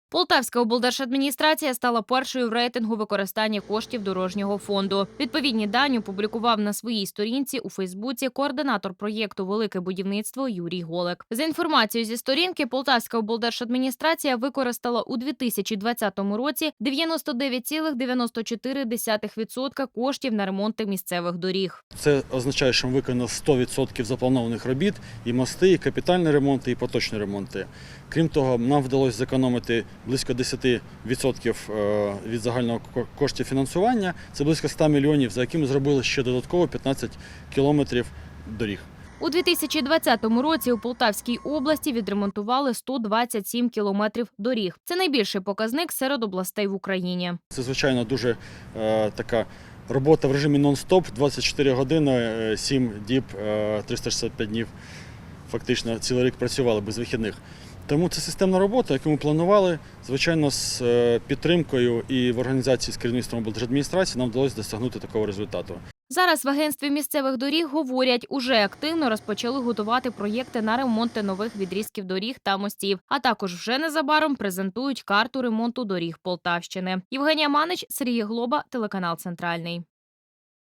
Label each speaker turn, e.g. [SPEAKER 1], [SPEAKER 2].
[SPEAKER 1] Полтавська облдержадміністрація стала першою в рейтингу використання коштів дорожнього фонду. Відповідні дані опублікував на своїй сторінці у Фейсбуці координатор проєкту «Велике будівництво» Юрій Голик. За інформацією зі сторінки, Полтавська облдержадміністрація використала у 2020 році 99,94% коштів на ремонти місцевих доріг.
[SPEAKER 2] Це означає, що ми виконали 100% запланованих робіт, і мости, і капітальні ремонти, і поточні ремонти. Крім того, нам вдалося зекономити близько 10% від загального коштів фінансування. Це близько 100 мільйонів, за які ми зробили ще додатково 15 кілометрів доріг.
[SPEAKER 1] У 2020 році у Полтавській області відремонтували 127 кілометрів доріг. Це найбільший показник серед областей в Україні.
[SPEAKER 2] Це, звичайно, дуже така робота в режимі нон-стоп, 24 години, 7 діб, 365 днів. Фактично цілий рік працювали без вихідних. Тому це системна робота, яку ми планували. Звичайно, з підтримкою і в організації з керівництвом облдержадміністрації нам вдалося досягнути такого результату.
[SPEAKER 1] Зараз в агентстві місцевих доріг говорять, уже активно розпочали готувати проєкти на ремонти нових відрізків доріг та мостів. А також вже незабаром презентують карту ремонту доріг Полтавщини. Євгенія Манич, Сергій Глоба, телеканал «Центральний».